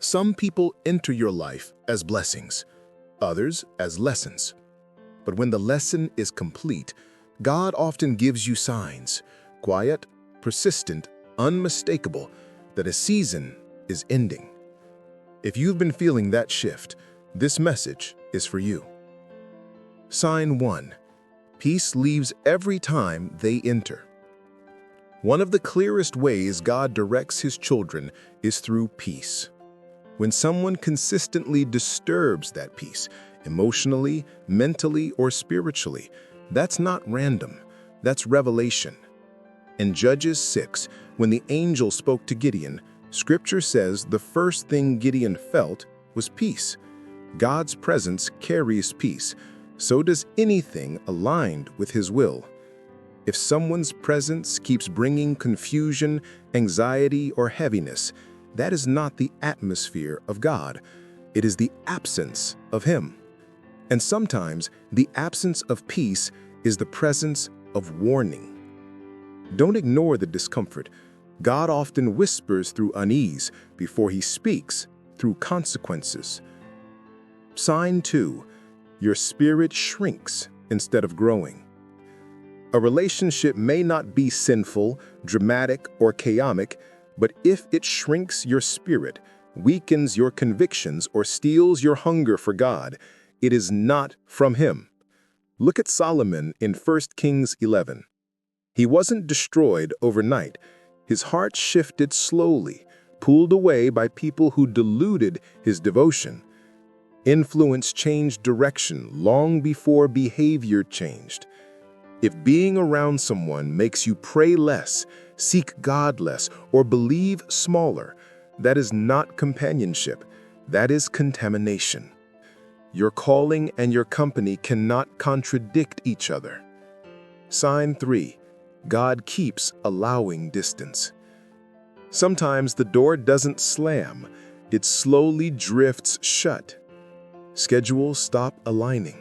Some people enter your life as blessings, others as lessons. But when the lesson is complete, God often gives you signs, quiet, persistent, unmistakable, that a season is ending. If you've been feeling that shift, this message is for you. Sign 1. Peace leaves every time they enter. One of the clearest ways God directs His children is through peace. When someone consistently disturbs that peace, emotionally, mentally, or spiritually, that's not random, that's revelation. In Judges 6, when the angel spoke to Gideon, Scripture says the first thing Gideon felt was peace. God's presence carries peace. So does anything aligned with His will. If someone's presence keeps bringing confusion, anxiety, or heaviness, that is not the atmosphere of God. It is the absence of Him. And sometimes the absence of peace is the presence of warning. Don't ignore the discomfort. God often whispers through unease before He speaks through consequences. Sign 2. Your spirit shrinks instead of growing. A relationship may not be sinful, dramatic, or chaotic, but if it shrinks your spirit, weakens your convictions, or steals your hunger for God, it is not from Him. Look at Solomon in 1 Kings 11. He wasn't destroyed overnight. His heart shifted slowly, pulled away by people who diluted his devotion. Influence changed direction long before behavior changed. If being around someone makes you pray less, seek God less, or believe smaller, that is not companionship. That is contamination. Your calling and your company cannot contradict each other. Sign 3. God keeps allowing distance. Sometimes the door doesn't slam, it slowly drifts shut. Schedules stop aligning.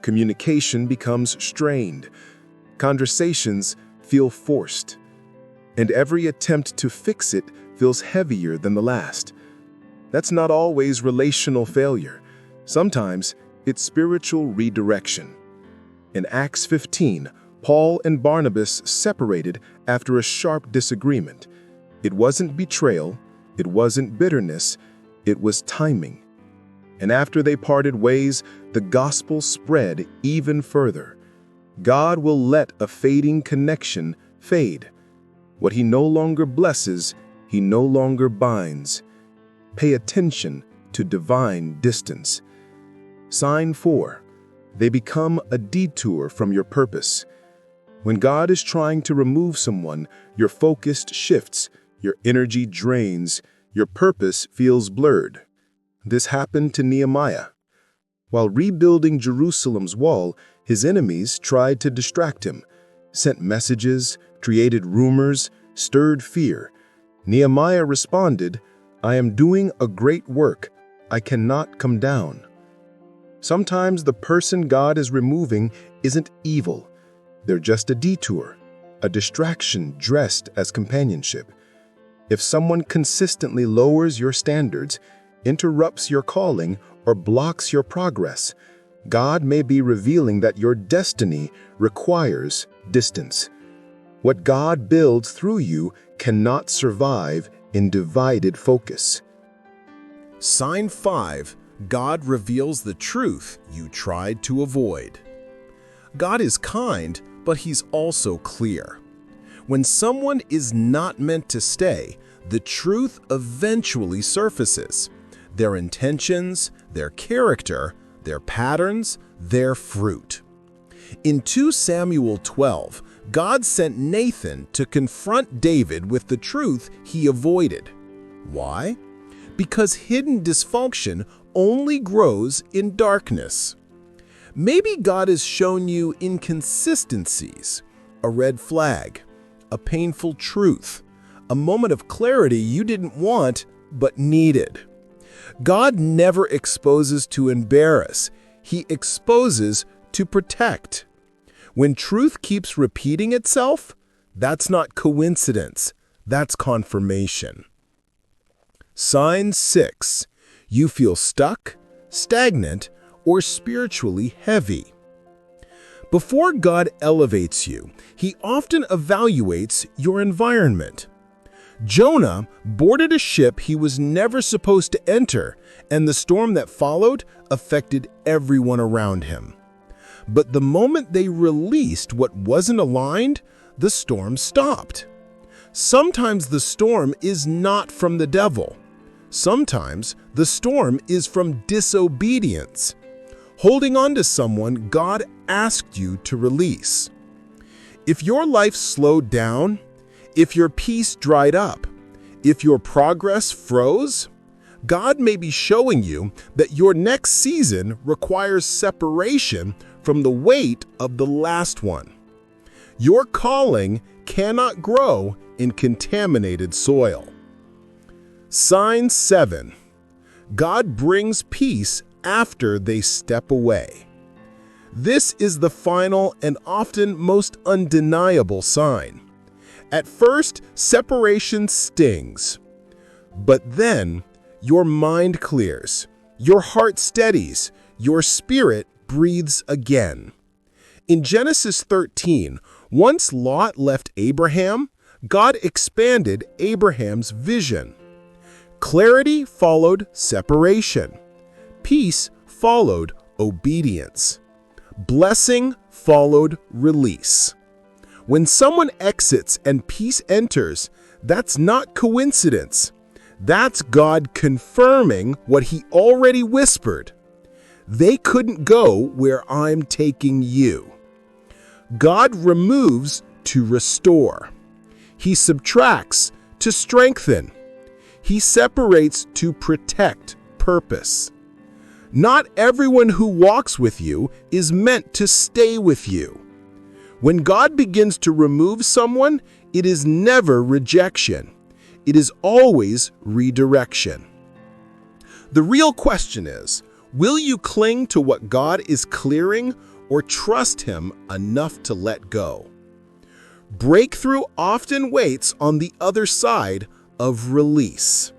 Communication becomes strained. Conversations feel forced. And every attempt to fix it feels heavier than the last. That's not always relational failure. Sometimes it's spiritual redirection. In Acts 15, Paul and Barnabas separated after a sharp disagreement. It wasn't betrayal, it wasn't bitterness, it was timing. And after they parted ways, the gospel spread even further. God will let a fading connection fade. What He no longer blesses, He no longer binds. Pay attention to divine distance. Sign 4. They become a detour from your purpose. When God is trying to remove someone, your focus shifts, your energy drains, your purpose feels blurred. This happened to Nehemiah. While rebuilding Jerusalem's wall, his enemies tried to distract him, sent messages, created rumors, stirred fear. Nehemiah responded, "I am doing a great work. I cannot come down." Sometimes the person God is removing isn't evil. They're just a detour, a distraction dressed as companionship. If someone consistently lowers your standards, interrupts your calling, or blocks your progress, God may be revealing that your destiny requires distance. What God builds through you cannot survive in divided focus. Sign 5. God reveals the truth you tried to avoid. God is kind, but He's also clear. When someone is not meant to stay, the truth eventually surfaces. Their intentions, their character, their patterns, their fruit. In 2 Samuel 12, God sent Nathan to confront David with the truth he avoided. Why? Because hidden dysfunction only grows in darkness. Maybe God has shown you inconsistencies, a red flag, a painful truth, a moment of clarity you didn't want but needed. God never exposes to embarrass. He exposes to protect. When truth keeps repeating itself, that's not coincidence. That's confirmation. Sign 6. You feel stuck, stagnant, or spiritually heavy. Before God elevates you, He often evaluates your environment. Jonah boarded a ship he was never supposed to enter, and the storm that followed affected everyone around him. But the moment they released what wasn't aligned, the storm stopped. Sometimes the storm is not from the devil. Sometimes the storm is from disobedience. Holding on to someone God asked you to release. If your life slowed down, if your peace dried up, if your progress froze, God may be showing you that your next season requires separation from the weight of the last one. Your calling cannot grow in contaminated soil. Sign 7. God brings peace after they step away. This is the final and often most undeniable sign. At first, separation stings. But then, your mind clears, your heart steadies, your spirit breathes again. In Genesis 13, once Lot left Abraham, God expanded Abraham's vision. Clarity followed separation. Peace followed obedience. Blessing followed release. When someone exits and peace enters, that's not coincidence. That's God confirming what He already whispered. They couldn't go where I'm taking you. God removes to restore. He subtracts to strengthen. He separates to protect purpose. Not everyone who walks with you is meant to stay with you. When God begins to remove someone, it is never rejection. It is always redirection. The real question is, will you cling to what God is clearing or trust Him enough to let go? Breakthrough often waits on the other side of release.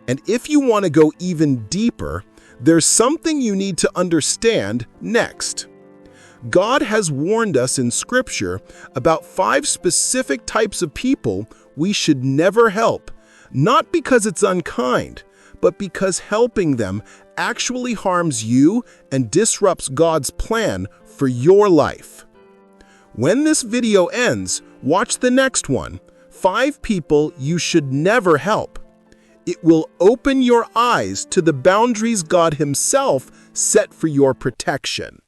And if you want to go even deeper, there's something you need to understand next. God has warned us in Scripture about 5 specific types of people we should never help, not because it's unkind, but because helping them actually harms you and disrupts God's plan for your life. When this video ends, watch the next one, 5 people you should never help. It will open your eyes to the boundaries God Himself set for your protection.